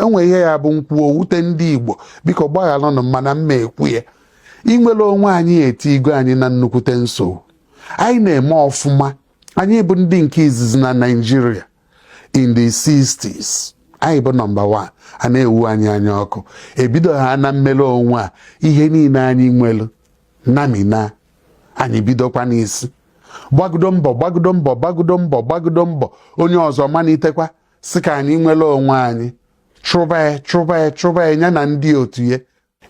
enwe ihe ya bụ nkwuo wute ndị Igbo biko gbaghalụnụ mana mma ekwu ya inwere onwe anyị etigo anyị na nnukwute nsogbu anyị na-eme ọfụma anyị bụ ndị nke izizi na Nigeria in the 60s anyị bụ nọmba 1 a na-ewu anyị anya ọkụ ebido ha na mmere onwe a ihe niile anyị nwelu namina anyị bidokwa n'isi gbagodo mbọ onye ọzọ malitekwa sị ka anyị nwere onwe anyị chụba ya ya na ndị otu ya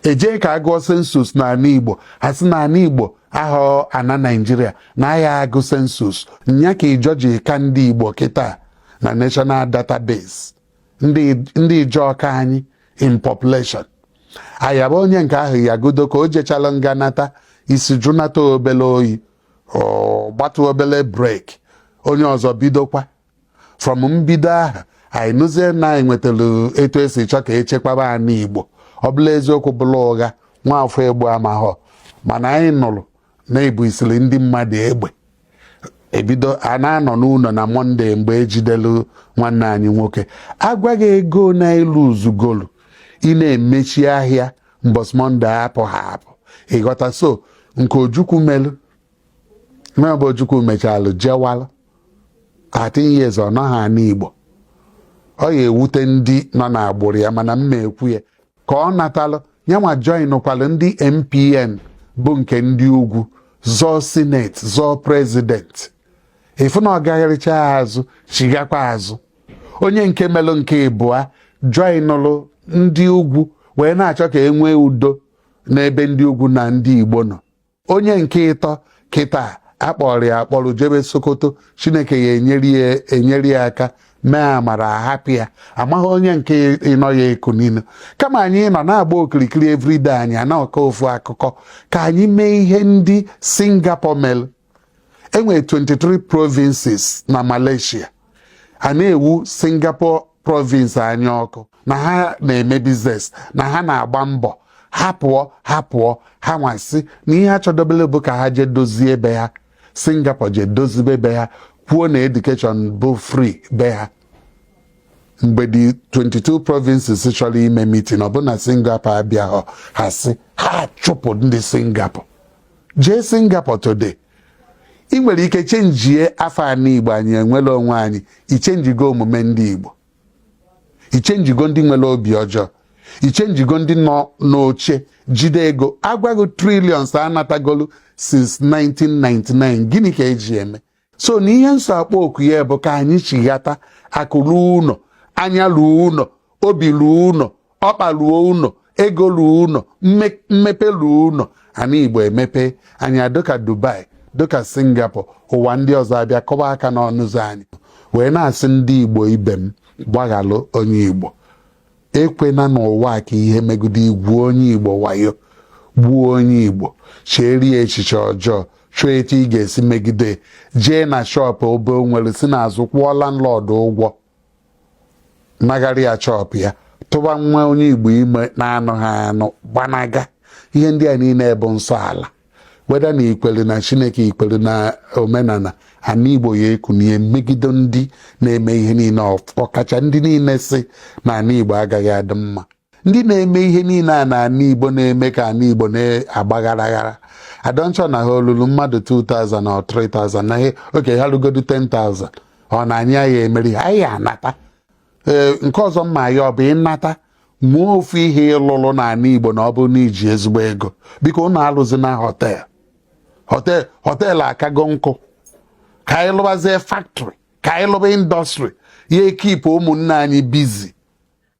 eje ka agụọ sensus n'ala Igbo asị na ala Igbo ahọ ana Nigeria na aya agụ sensus nya ka George ka ndị Igbo kịta na National Database ndị Ijaọka anyị in population ayaba onye nke ahụ ya godo ka o jechala nganata isi jụnata obele oyi gbatu obele break onye ọzọ bidokwa from mbido ahụ anyị nụzie na anyị nwetara etu esi chọ ka echekwaba anyị Igbo ọ bụla eziokwu bụla ụgha nwaafọ egbu amahọ mana anyị nụrụ na-ebu isiri ndị mmadụ egbe ebido a na-anọ n'ụlọ na Mọnde mgbe ejidelu nwanne anyị nwoke agwaghị ego na elu uzugolu ị na-emechi ahịa mbọsị Mọnde apụ ịghọta so nke Ojukwu melu bụ Ojukwu mechalụ jewalụ 13 years ọ nọghị ana Igbo ọ ya ewute ndị nọ n'agbụrụ ya mana mma ekwu ya ka ọ natalụ nyanwa joinụkwalụ ndị MPN bụ nke ndị ugwu zọọ sineti zọọ prezidenti efu na ọ gagharịcha azụ chigakwa azụ onye nke melụ nke ịbụa joinụlụ ndị ugwu wee na-achọ ka e nwee udo n'ebe ndị ugwu na ndị Igbo nọ onye nke ịtọ kịta akpọrọ ya akpọrọ jebe Sokoto Chineke ya enyere ya aka mee amara ahapụ ya amaghị onye nke ịnọ ya eku niile kama anyị nọ na-agba okirikiri everyday anyị anaghịka ofu akụkọ ka anyị mee ihe ndị Singapore mel enwere 23 provinces na Malaysia a na-ewu Singapore province anya ọkụ na ha na-eme biznes na ha na-agba mbọ ha pụọ ha nwasị na ihe achọdobele bụ ka ha jee dozie ebe ha Singapore jee dozibe be ha kwuo na education bụ free be ha mgbe dị 22 provinces chọrọ ime meeting ọbụna Singapore abịa ha sị ha chụpụ ndị Singapore jee Singapore today ị nwere ike chenjie afọ ana Igbo anyị enwere onwe anyị ichenjigo omume ndị Igbo ichenjigo ndị nwere obi ọjọọ ichenjigo ndị nọ n'oche jide ego agwaghị trillions anatagolu since 1999 gịnị ka eji eme so na ihe nsọ akpọ oku ya bụ ka anyị chighata akụ ruo ụnọ anya ruo ụnọ obi ruo ụnọ ọkpa ruo ụnọ ego ruo ụnọ mmepe ruo ụnọ ana Igbo emepe anyị dịka Dubai dịka Singapore ụwa ndị ọzọ abịa kọba aka n'ọnụ ụzọ anyị wee na-asị ndị Igbo ibe m gbaghalụ onye Igbo ekwena n'ụwa ka ihe megide igwu onye Igbo wayo gbuo onye Igbo cheri echiche ọjọọ chọọ etu ị ga-esi megide jee na shọpụ obe nwere si n'azụ kwụọ landlord ụgwọ nagharị ya shọpụ ya tụba nwa onye Igbo ime na-anụ ha anụ gbanaga ihe ndị a niile bụ nsọ ala weda na ikwere na Chineke ikwere na omenala ana Igbo ya ekunie megide ndị na-eme ihe niile ọkacha ndị niile si na ana Igbo agaghị adị mma ndị na-eme ihe niile a na ana Igbo na-eme ka ana Igbo na-agbagaraghara adọnchọ na ha olulu mmadụ 2,000 or 3,000 na ihe oke ha rugodu 10,000 ọ na anyị ya emeri anyị anata nke ọzọ mma ya ọ bụ ịnata nwee ofu ihe ịlụlụ na ana Igbo na ọ bụ na iji ezigbo ego biko ụnụ alụzi na họteelụ akago nkụ ka anyị lụbazie factory ka anyị lụba indọstrị ya ekipụ ụmụnne anyị bizi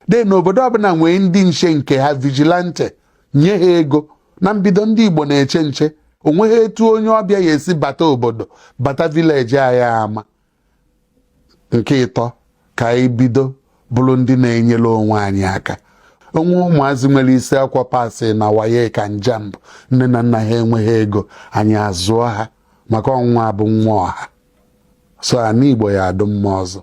de n'obodo ọbụla nwee ndị nche nke ha vigilante nye ha ego na mbido ndị Igbo na-eche nche onweghị etu onye ọbịa ya esi bata obodo bata vileji anyị ama nke ịtọ ka anyị bido bụrụ ndị na-enyere onwe anyị aka onwe ụmụazị nwere isi akwụkwọ pasị na waye ka njambụ nne na nna ha enweghị ego anyị azụọ ha maka ọnwa bụ nwa ọha so ana Igbo ya adụ mma ọzọ